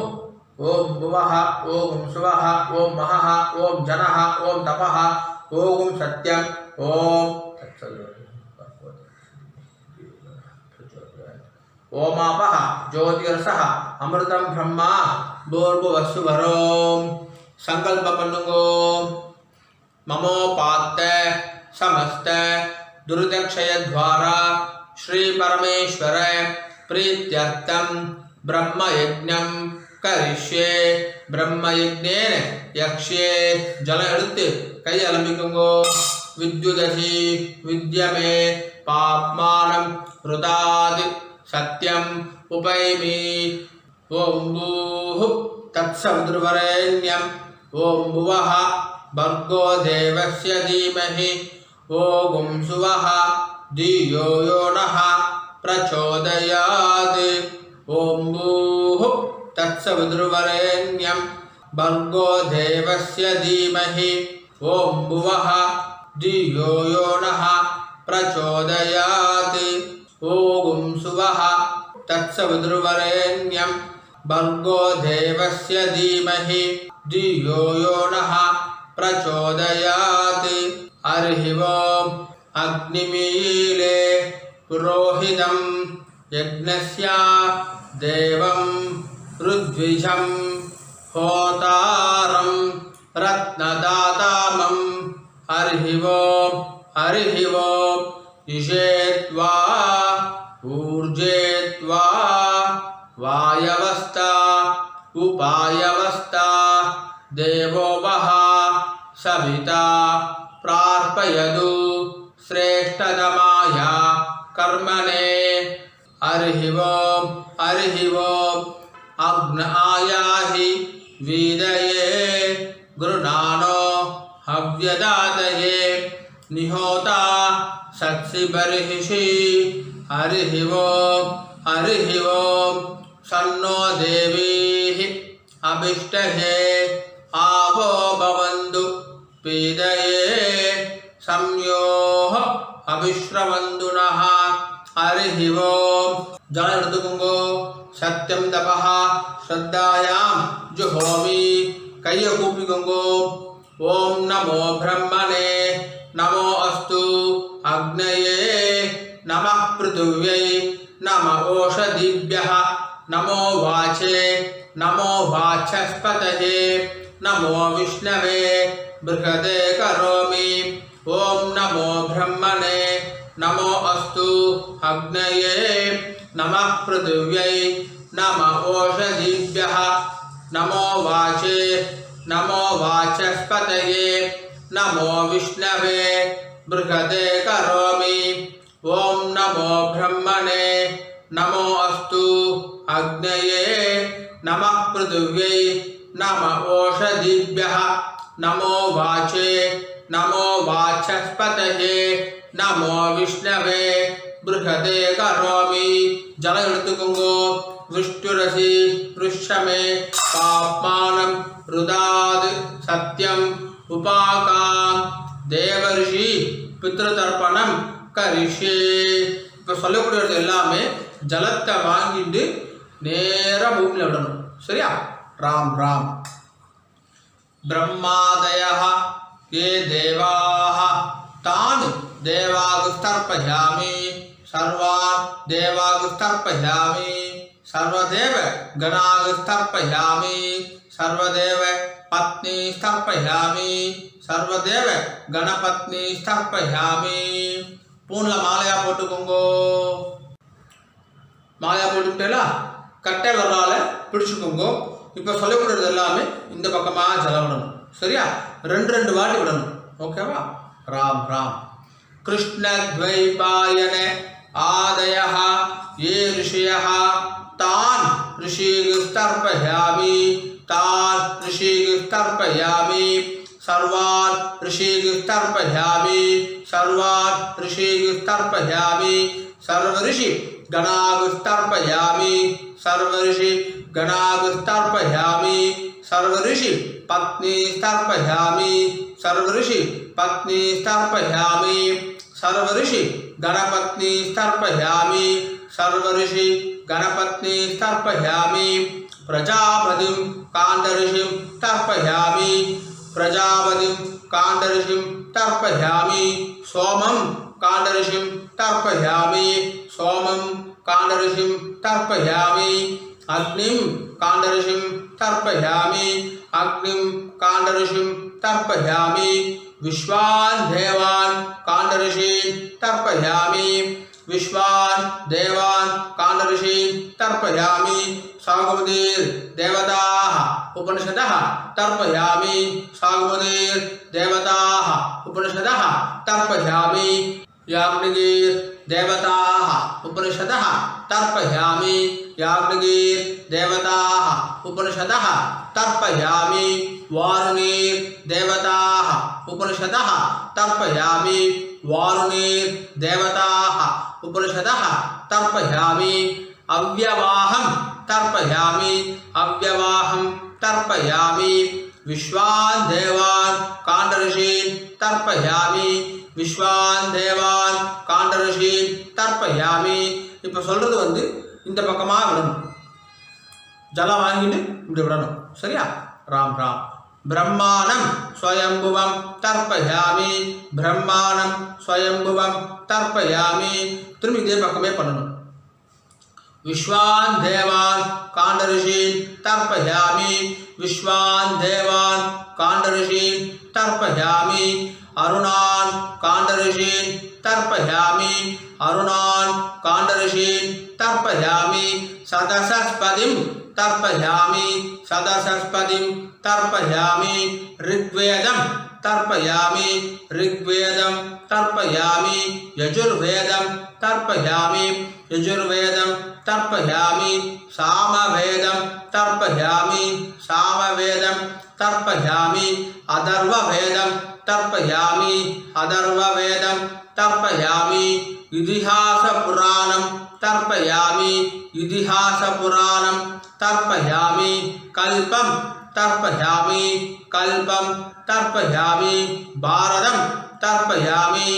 ஓம் புவஹ ஓம் சுவஹ ஓம் மஹஹ ஓம் ஜனஹ ஓம் தபஹ ஓம் சத்யம் ஓம் ஓமாபஹ ஜோதிரசஹ அமிர்தம் பிரம்மா பூர்புவஸ்ஸு வரோம். சங்கல்பம் பண்ணுங்கோ. மமோபாத்த समस्त दुर्दक्षय द्वारा श्री परमेश्वर प्रीत्यर्थम ब्रह्म यज्ञं करिष्ये. ब्रह्म यज्ञेन यक्ष्ये. जल எடுத்து கை அலம்பிக்குங்கோ. विद्युदसि विद्यमे पाप्मानं ऋताद् सत्यम् उपैमि. ओम भूः तत्सवितुर्वरेण्यम् ओम भुवः भर्गो देवस्य धीमहि ओम सुवः धियो यो नः प्रचोदयात्. ओम भूः तत्सवितुर्वरेण्यं भर्गो देवस्य धीमहि ओम भुवः धियो यो नः प्रचोदयात्. ओम सुवः तत्सवितुर्वरेण्यं भर्गो देवस्य धीमहि धियो यो नः प्रचोदयात्. हरिः ओम्. अग्निमीले पुरोहितं यज्ञस्य देवं ऋद्विजं होतारं रत्नदातामं. हरिः ओम्. हरिः ओम्. इषेत्वा ऊर्जेत्वा वायवस्था उपायवस्था देवो वः सविता प्रार्पयतु श्रेष्ठतमाय कर्मणे. हरिः ओम्. हरिः ओम्. अग्न आयाहि वीदये गुरुनानो हव्यदातये निहोता सत्सि बर्हिषि. हरिः ओम्. हरिः ओम्. सन्नो देवीः अभिष्टहे आवो भवन्तु पीदये संयोः अभिश्रवन्तु नः. हरिः ओम्. जल எடுத்துக்கோங்கோ. सत्यम तपः श्रद्धायां जुहोमि. கைய கூப்பிக்கோங்கோ. ओम नमो ब्रह्मणे नमो अस्तु अग्नये नमः पृथिव्यै नमः ओषधिभ्यः नमो वाचे नमो वाचस्पतये नमो विष्णवे बृहदे करोमि. ओम नमो ब्रह्मणे नमो अस्तु अग्नये नमः पृथिव्यै नमः ओषधिभ्यः नमो वाचे नमो वाचस्पतये नमो विष्णवे बृहदे करोमि. ओम नमो ब्रह्मणे नमो अस्तु अग्नये नमः पृथिव्यै नमः ओषधिभ्यः नमो वाचे नमो वाचस्पतये नमो विष्णवे बृहदे करोमि. जल எடுத்துக்கோங்கோ. विष्णुरसि ऋष्यमे पाप्मानं ऋदाद् सत्यम् उपाकाम् देवर्षि पितृतर्पणம் கரிஷ்யே. இப்போ சொல்லக்கூடியது எல்லாமே ஜலத்தை வாங்கிட்டு நேராக பூமியில் விடணும். சரியா? ராம் ராம். ब्रह्मादयः ये देवाः तान् देवागुस्तर्पयामि. सर्वान् देवागुस्तर्पयामि. सर्वदेव गणागुस्तर्पयामि. सर्वदेव पत्नी स्थर्पयामि. सर्वदेव गणपत्नी स्थर्पयामि. பூன்ல மாலையா போட்டுக்கோங்கோ. மாலையா போட்டுக்கிட்டேல கட்டை வரலால பிடிச்சுக்கோங்கோ. இப்போ சொல்லக்கூடியது எல்லாமே இந்த பக்கமாக ஜலம் விடணும். சரியா? ரெண்டு வாட்டி விடணும். ஓகேவா? ராம் ராம். कृष्णद्वैपायन आदयः ये ऋषयः तान् ऋषिस्तर्पयामि. तान् ऋषिस्तर्पयामि. सर्वान् ऋषिस्तर्पयामि. सर्वान् ऋषिस्तर्पयामि. सर्वऋषि गणागुस्तर्पयामि. सर्वऋषि गणागुस्तर्पयामि. सर्वऋषि पत्नी स्थर्पयामि. सर्वऋषि पत्नी स्थर्पयामि. सर्वऋषि गणपत्नी स्थर्पयामि. सर्वऋषि गणपत्नी स्थर्पयामि. प्रजापतिं काण्डऋषिं तर्पयामि. प्रजापतिं काण्डऋषिं तर्पयामि. सोमं काण्डऋषिं तर्पयामि. सोमं काण्डऋषिं तर्पयामि. अग्निं काण्डऋषिं तर्पयामि. अग्निं काण्डऋषिं तर्पयामि विश्वान् देवान् काण्डऋषीन् तर्पयामि विश्वान् देवान् काण्डऋषीन् तर्पयामि सागुमुदीर् देवताः उपनिषदः तर्पयामि सागुमुदीर् देवताः उपनिषदः तर्पयामि याज्ञिकीर् देवताः उपनिषदः तर्पयामि याज्ञिकीर् देवताः उपनिषदः तर्पयामि वारुणीर् देवताः उपनिषदः तर्पयामि वारुणीर् देवताः उपनिषदः तर्पयामि अव्यवाहं तर्पयामि अव्यवाहं तर्पयामि विश्वान् देवान् काण्डऋषीन् तर्पयामि विश्वान् देवान् काण्डऋषीन् तर्पयामि இப்போ சொல்றது வந்து இந்த பக்கமா விடணும் ஜலம் வாங்கிட்டு இப்படி விடணும் சரியா ராம் ராம் ब्रह्माणं स्वयंभुवं तर्पयामि ब्रह्माणं स्वयंभुवं तर्पयामि திரும்பி இதே பக்கமே பண்ணணும் विश्वान् देवान् काण्डऋषीन् तर्पयामि विश्वान् देवान् काण्डऋषीन् तर्पयामि अरुणान् काण्डऋषीन् तर्पयामि अरुणान् काण्डऋषीन् तर्पयामि सदसस्पतिं तर्पयामि सदसस्पतिं तर्पयामि ऋग्वेदं तर्पयामि ऋग्वेदं तर्पयामि यजुर्वेदं तर्पयामि यजुर्वेदं तर्पयामि सामवेदं तर्पयामि सामवेदं तर्पयामि अथर्ववेदं तर्पयामि अथर्ववेदं तर्पयामि इतिहासपुराणं तर्पयामि इतिहासपुराणं तर्पयामि कल्पं तर्पयामि कल्पं तर्पयामि भारतं तर्पयामि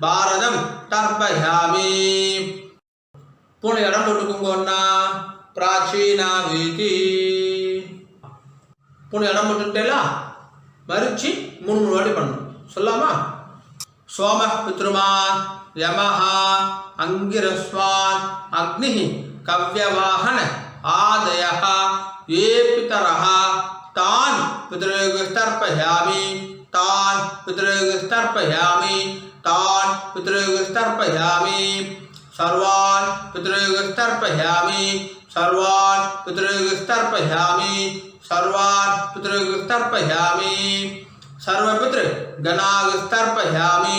भारतं तर्पयामि पूर्ण इடம் போட்டுக்கோங்கண்ணா பிராச்சீனா வீதி पूर्ण இடம் போட்டுட்டேல மரிச்சி மூணு வாட்டி பண்ணணும் சொல்லாமா सोमः पितृमान् यमः अंगिरस्वान् अग्निः कव्यवाहन आदयः ये पितरः तान् पितृगस्तर्पयामि तान् पितृगस्तर्पयामि तान् पितृगस्तर्पयामि सर्वान् पितृगस्तर्पयामि सर्वान् पितृगस्तर्पयामि सर्वान् पितृगस्तर्पयामि सर्वपितृ गणागस्तर्पयामि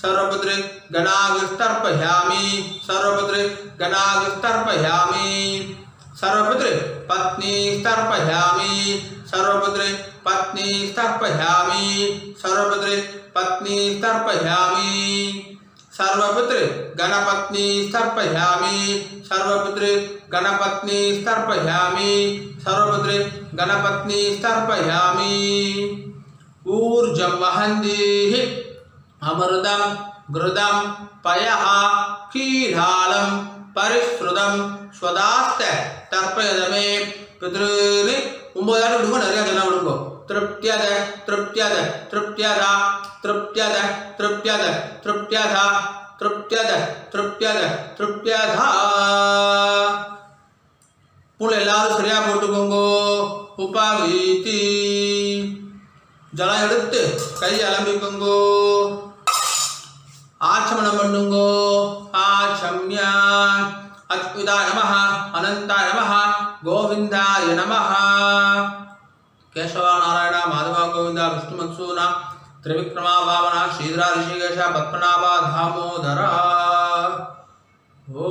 सर्वपितृ गणागस्तर्पयामि सर्वपितृ गणागस्तर्पयामि सर्वपितृ पत्नी तर्पयामि सर्वपितृ पत्नी तर्पयामि सर्वपितृ पत्नी तर्पयामि सर्वपितृ गणपत्नी तर्पयामि सर्वपितृ गणपत्नी तर्पयामि सर्वपितृ गणपत्नी तर्पयामि ऊर्जं वहन्तीः अमृतं घृतं पयः क्षीरालं परिश्रुतं स्वदास्त तर्पयदमे पितॄन् 9 ஆண்டு விடுங்க நிறைய ஜனம் விடுங்க तृप्त्यद तृप्त्यद तृप्त्यद तृप्त्यद तृप्त्यद तृप्त्यद तृप्त्यद तृप्त्यद तृप्त्यद पूर्ण எல்லாரும் சரியா போட்டுக்கோங்க உபவீதி ஜலம் எடுத்து கை அலம்பிக்கோங்கோ ஆச்சமனம் பண்ணுங்கோ ஆச்சம்யா அச்சுதாய நமः அனந்தாய நமः கோவிந்தாய நமः கேசவ நாராயண மாதவ கோவிந்த விஷ்ணு மன்சூன त्रिविक्रमा वामन श्रीधरा ऋषिकेश पद्मनाभ दामोदर। ओ